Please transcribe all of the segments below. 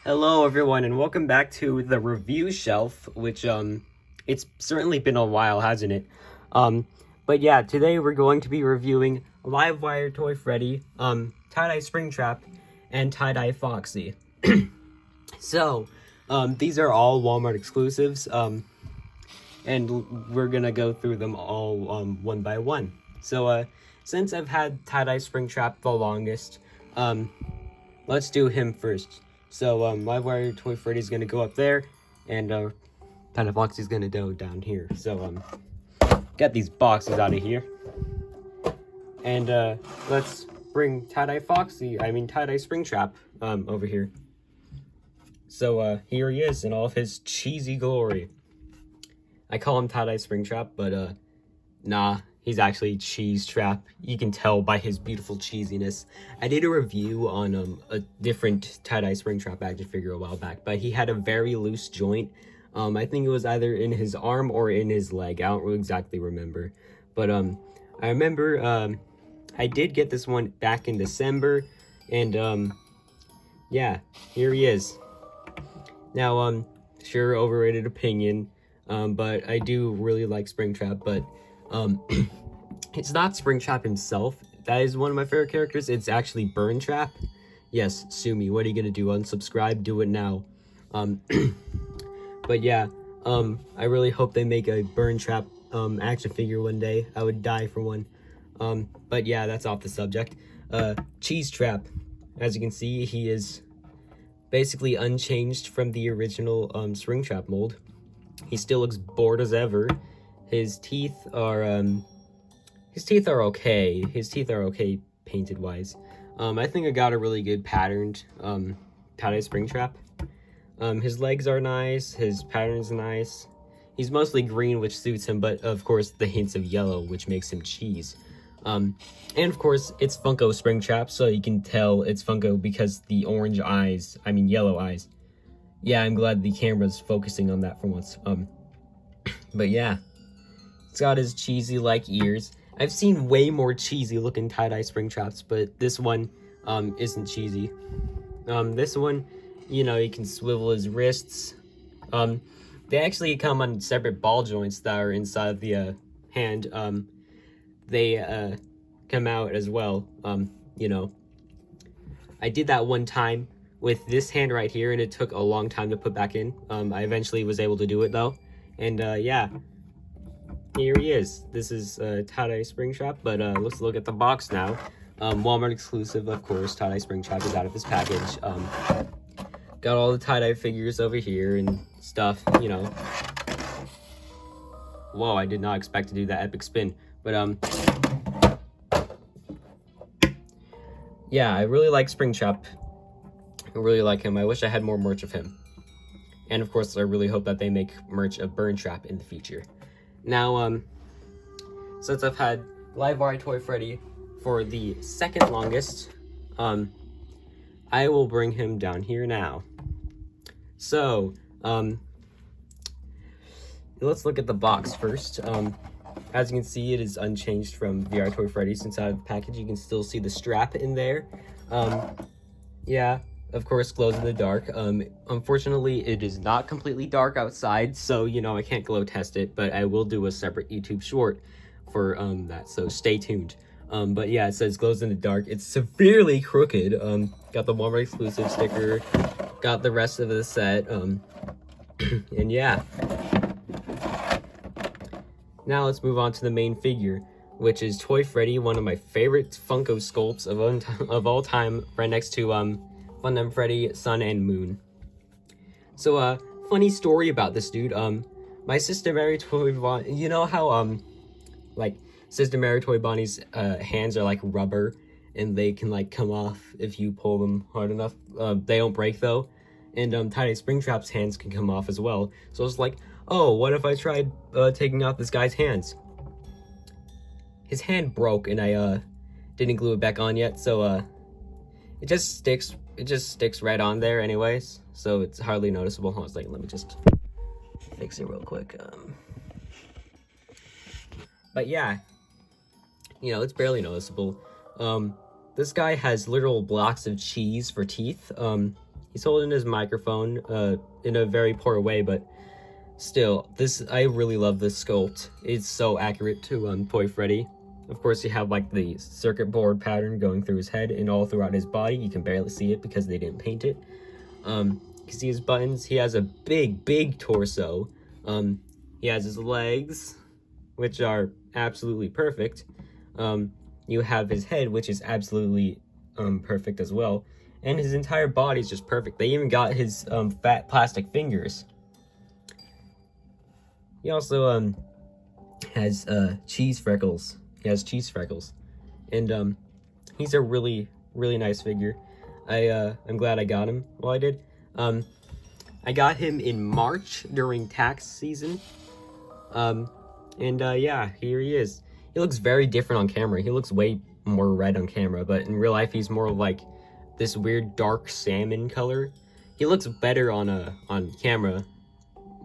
Hello everyone and welcome back to the review shelf, which it's certainly been a while, hasn't it? But yeah, today we're going to be reviewing Livewire Toy Freddy, Tie Dye Springtrap, and Tie Dye Foxy. So, these are all Walmart exclusives, and we're gonna go through them all one by one. So since I've had Tie Dye Springtrap the longest, let's do him first. So, Livewire Toy Freddy's gonna go up there, and, Tie Dye Foxy's gonna go down here. So, get these boxes out of here. And, let's bring Tie Dye Springtrap, over here. So, here he is in all of his cheesy glory. I call him Tie Dye Springtrap, but, nah. He's actually Cheese Trap. You can tell by his beautiful cheesiness. I did a review on a different Tie Dye Springtrap action figure a while back, but he had a very loose joint. I think it was either in his arm or in his leg. I don't exactly remember. But I remember I did get this one back in December, and yeah, here he is. Now, sure, overrated opinion, but I do really like Springtrap, but it's not Springtrap himself. That is one of my favorite characters. It's actually Burntrap. Yes, sue me. What are you gonna do? Unsubscribe? Do it now. But yeah, I really hope they make a Burntrap action figure one day. I would die for one. But yeah, that's off the subject. Cheese Trap. As you can see, he is basically unchanged from the original Springtrap mold. He still looks bored as ever. His teeth are okay. His teeth are okay painted wise. I think I got a really good patterned Tie Dye Springtrap. His legs are nice. His pattern's nice. He's mostly green, which suits him, but of course the hints of yellow, which makes him cheese. And of course it's Funko Springtrap, so you can tell it's Funko because the yellow eyes. Yeah, I'm glad the camera's focusing on that for once. But yeah. It's got his cheesy-like ears. I've seen way more cheesy-looking Tie-Dye Springtraps, but this one isn't cheesy. This one, you know, you can swivel his wrists. They actually come on separate ball joints that are inside the hand. They come out as well, you know. I did that one time with this hand right here, and it took a long time to put back in. I eventually was able to do it, though. And, yeah. Here he is. This is Tie Dye Springtrap, but let's look at the box now. Walmart exclusive, of course. Tie Dye Springtrap is out of his package. Got all the tie-dye figures over here and stuff, you know. Whoa, I did not expect to do that epic spin. But, yeah, I really like Springtrap. I really like him. I wish I had more merch of him. And, of course, I really hope that they make merch of Burntrap in the future. Now, since I've had Livewire Toy Freddy for the second longest, I will bring him down here now. So, let's look at the box first. As you can see, it is unchanged from VR Toy Freddy since out of the package. You can still see the strap in there. Yeah, of course, glows in the dark. Unfortunately, it is not completely dark outside, so, you know, I can't glow test it, but I will do a separate YouTube short for, that, so stay tuned. But yeah, it says glows in the dark. It's severely crooked. Got the Walmart exclusive sticker, got the rest of the set, and yeah. Now let's move on to the main figure, which is Toy Freddy, one of my favorite Funko sculpts of all time, right next to, FNaF Freddy, Sun and Moon. So, funny story about this dude. My sister Mary Toy Bonnie, you know how, like, Sister Mary Toy Bonnie's, hands are like rubber, and they can, like, come off if you pull them hard enough. They don't break, though. And, Tie Dye Springtrap's hands can come off as well. So I was like, oh, what if I tried, taking out this guy's hands? His hand broke, and I, didn't glue it back on yet, so, it just sticks right on there anyways, so it's hardly noticeable. I was like, let me just fix it real quick. But yeah, you know, it's barely noticeable. This guy has literal blocks of cheese for teeth. He's holding his microphone in a very poor way, but still, I really love this sculpt. It's so accurate to Toy Freddy. Of course, you have like the circuit board pattern going through his head and all throughout his body. You can barely see it because they didn't paint it. You can see his buttons. He has a big torso. He has his legs, which are absolutely perfect. You have his head, which is absolutely perfect as well. And his entire body is just perfect. They even got his fat plastic fingers. He also has cheese freckles. He has cheese freckles. And he's a really nice figure. I'm glad I got him while I did. I got him in March during tax season. Yeah, here he is. He looks very different on camera. He looks way more red on camera, but in real life he's more like this weird dark salmon color. He looks better on camera,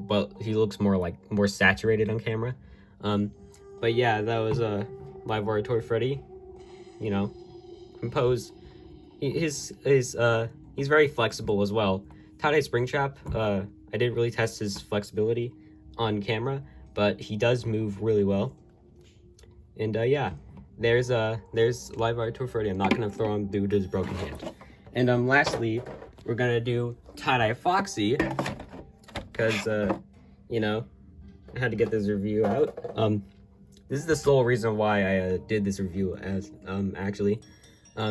but he looks more saturated on camera. But yeah, that was Livewire Toy Freddy. You know, composed. He's very flexible as well. Tie Dye Springtrap, I didn't really test his flexibility on camera, but he does move really well. And yeah, there's Livewire Toy Freddy. I'm not gonna throw him due to his broken hand. And lastly, we're gonna do Tie Dye Foxy, because you know, I had to get this review out. This is the sole reason why I did this review actually.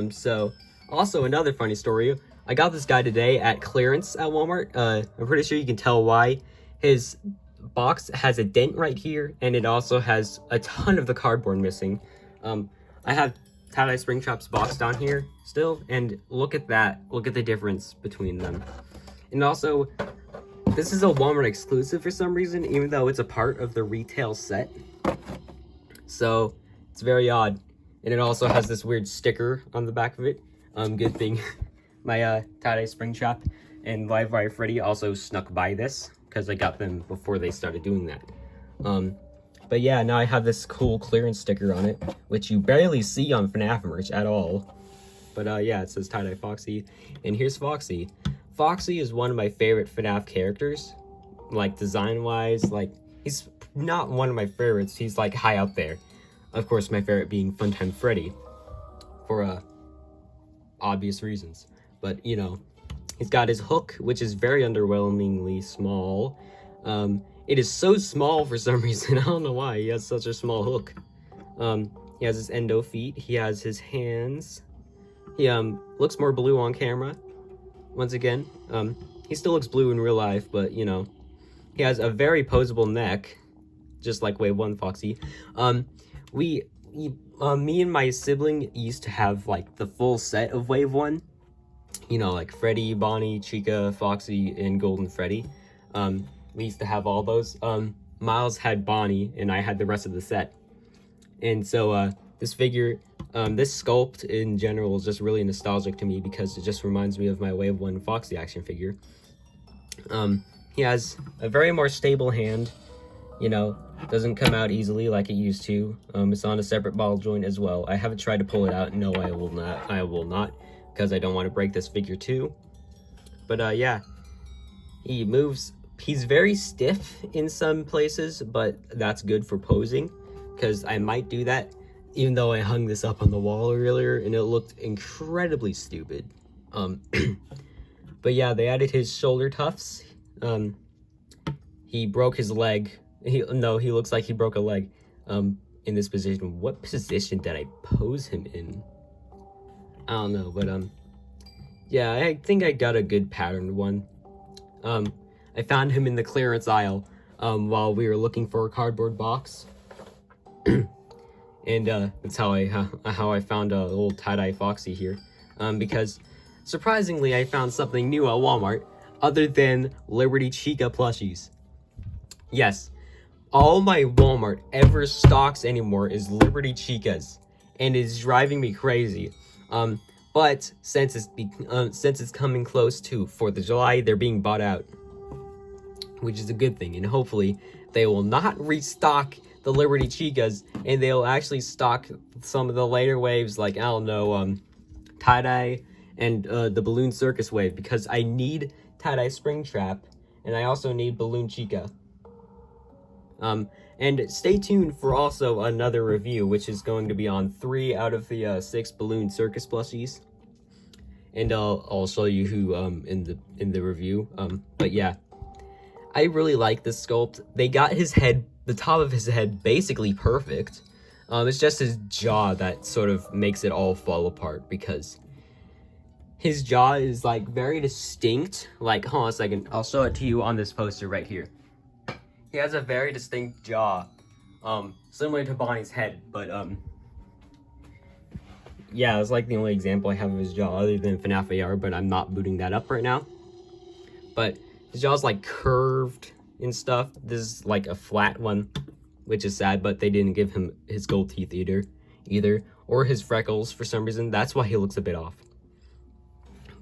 So also another funny story. I got this guy today at clearance at Walmart. I'm pretty sure you can tell why. His box has a dent right here, and it also has a ton of the cardboard missing. I have Tie Dye Springtrap's box down here still, and look at that. Look at the difference between them. And also, this is a Walmart exclusive for some reason, even though it's a part of the retail set. So it's very odd. And it also has this weird sticker on the back of it. Good thing my Tie Dye Springtrap and Livewire Freddy also snuck by this, because I got them before they started doing that. But yeah, now I have this cool clearance sticker on it, which you barely see on FNaF merch at all. But yeah, it says Tie Dye Foxy, and here's Foxy. Foxy is one of my favorite FNaF characters, like design-wise. Like, he's not one of my favorites, he's like high up there. Of course, my favorite being Funtime Freddy, for obvious reasons. But, you know, he's got his hook, which is very underwhelmingly small. It is so small for some reason. I don't know why. He has such a small hook. He has his endo feet. He has his hands. He looks more blue on camera. Once again, he still looks blue in real life, but, you know, he has a very poseable neck, just like Wave 1 Foxy. Me and my sibling used to have, like, the full set of Wave 1. You know, like Freddy, Bonnie, Chica, Foxy, and Golden Freddy. We used to have all those. Miles had Bonnie, and I had the rest of the set. And so, this figure, this sculpt in general is just really nostalgic to me, because it just reminds me of my Wave 1 Foxy action figure. He has a very more stable hand, you know, doesn't come out easily like it used to. It's on a separate ball joint as well. I haven't tried to pull it out. No, I will not, because I don't want to break this figure too. But yeah, he moves. He's very stiff in some places, but that's good for posing, because I might do that, even though I hung this up on the wall earlier and it looked incredibly stupid. But yeah, they added his shoulder tufts. He broke his leg. He looks like he broke a leg in this position. What position did I pose him in? I don't know, but yeah, I think I got a good patterned one. I found him in the clearance aisle while we were looking for a cardboard box. And that's how I found a little Tie Dye Foxy here. Because surprisingly, I found something new at Walmart other than Liberty Chica plushies. Yes, all my Walmart ever stocks anymore is Liberty Chicas, and it's driving me crazy. But since it's coming close to 4th of July, they're being bought out, which is a good thing, and hopefully they will not restock the Liberty Chicas, and they'll actually stock some of the later waves, like, I don't know, Tie Dye and the Balloon Circus Wave, because I need Tie Dye Springtrap, and I also need Balloon Chica. And stay tuned for also another review, which is going to be on 3 out of the 6 Balloon Circus plushies. And I'll show you who in the review. But yeah, I really like this sculpt. They got his head, the top of his head, basically perfect. It's just his jaw that sort of makes it all fall apart, because his jaw is like very distinct. Like, hold on a second, I'll show it to you on this poster right here. He has a very distinct jaw, similar to Bonnie's head, but yeah, it's like the only example I have of his jaw other than FNaF AR, but I'm not booting that up right now. But his jaw's like curved and stuff. This is like a flat one, which is sad, but they didn't give him his gold teeth either, or his freckles for some reason. That's why he looks a bit off.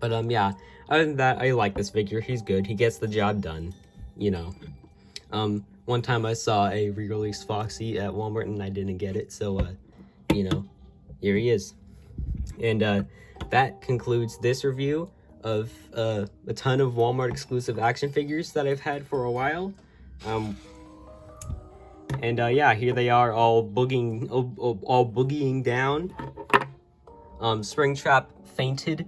But yeah, other than that, I like this figure. He's good. He gets the job done, you know. One time I saw a re-release Foxy at Walmart and I didn't get it, so you know, here he is. And that concludes this review of a ton of Walmart exclusive action figures that I've had for a while. And yeah, here they are, all boogieing down. Springtrap fainted.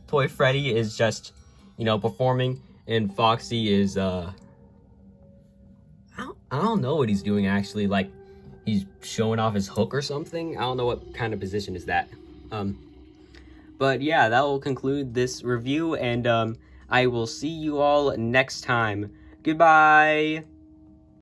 Toy Freddy is just, you know, performing, and Foxy is I don't know what he's doing actually. Like, he's showing off his hook or something. I don't know what kind of position is that. But yeah, that will conclude this review, and I will see you all next time. Goodbye.